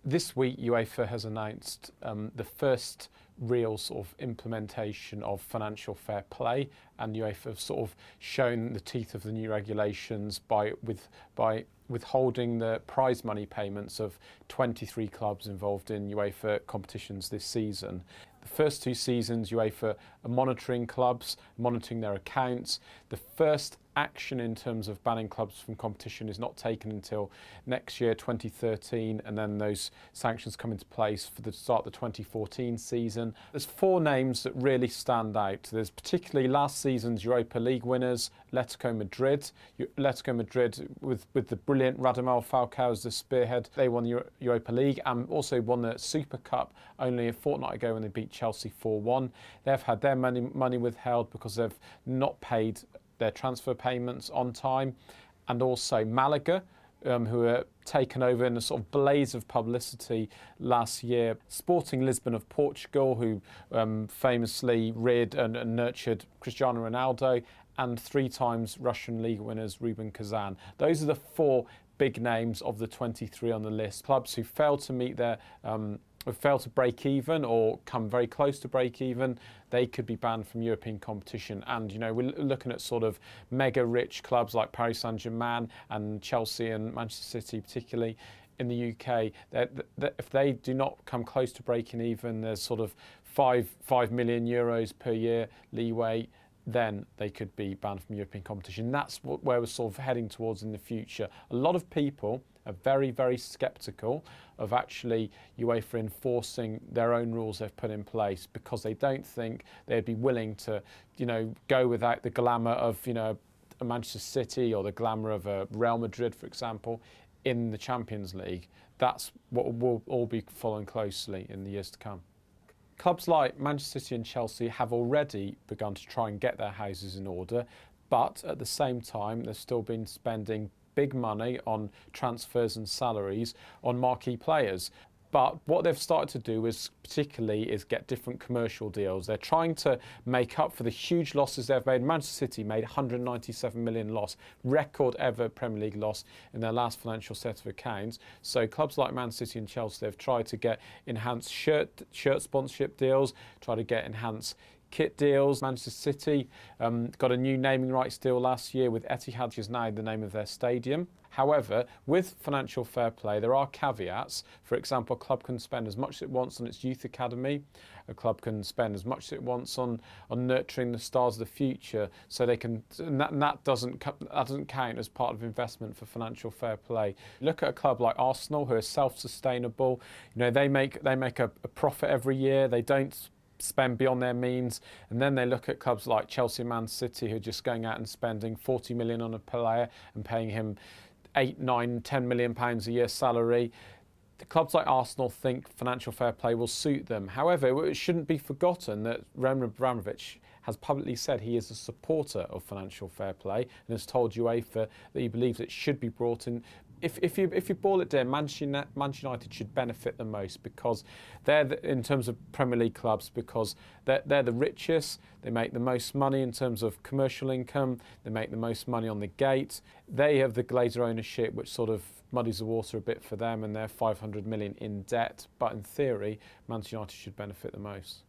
This week, UEFA has announced the first real sort of implementation of financial fair play, and UEFA have sort of shown the teeth of the new regulations by withholding the prize money payments of 23 clubs involved in UEFA competitions this season. The first two seasons, UEFA are monitoring clubs, monitoring their accounts. The first action in terms of banning clubs from competition is not taken until next year, 2013, and then those sanctions come into place for the start of the 2014 season. There's four names that really stand out. There's particularly last season's Europa League winners, Atletico Madrid. Atletico Madrid, with the brilliant Radamel Falcao as the spearhead, they won the Europa League and also won the Super Cup only a fortnight ago when they beat Chelsea 4-1. They've had their money withheld because they've not paid their transfer payments on time. And also Malaga, who were taken over in a sort of blaze of publicity last year. Sporting Lisbon of Portugal, who famously reared and nurtured Cristiano Ronaldo, and 3 times Russian league winners Rubin Kazan. Those are the 4 big names of the 23 on the list. Clubs who failed to meet their failed to break even or come very close to break even, they could be banned from European competition. And, you know, we're looking at sort of mega rich clubs like Paris Saint-Germain and Chelsea and Manchester City, particularly in the UK. If they do not come close to breaking even, there's sort of 5 million euros per year leeway, then they could be banned from European competition. That's where we're sort of heading towards in the future. A lot of people are very, very sceptical of actually UEFA enforcing their own rules they've put in place, because they don't think they'd be willing to, you know, go without the glamour of, you know, a Manchester City or the glamour of a Real Madrid, for example, in the Champions League. That's what we'll all be following closely in the years to come. Clubs like Manchester City and Chelsea have already begun to try and get their houses in order, but at the same time, they've still been spending big money on transfers and salaries on marquee players. But what they've started to do is get different commercial deals. They're trying to make up for the huge losses they've made. Manchester City made 197 million loss, record ever Premier League loss in their last financial set of accounts. So clubs like Man City and Chelsea, they've tried to get enhanced shirt sponsorship deals, try to get enhanced kit deals. Manchester City got a new naming rights deal last year with Etihad, which is now the name of their stadium. However, with financial fair play, there are caveats. For example, a club can spend as much as it wants on its youth academy. A club can spend as much as it wants on nurturing the stars of the future. So they can, and that doesn't count as part of investment for financial fair play. Look at a club like Arsenal, who are self-sustainable. You know, they make a profit every year. They don't spend beyond their means. And then they look at clubs like Chelsea and Man City, who are just going out and spending 40 million on a player and paying him 8, 9, 10 million pounds a year salary. The clubs like Arsenal think financial fair play will suit them. However, it shouldn't be forgotten that Roman Abramovich has publicly said he is a supporter of financial fair play and has told UEFA that he believes it should be brought in. If you boil it down, Manchester United should benefit the most, because they're in terms of Premier League clubs, because they're the richest. They make the most money in terms of commercial income. They make the most money on the gate. They have the Glazer ownership, which sort of muddies the water a bit for them, and they're 500 million in debt. But in theory, Manchester United should benefit the most.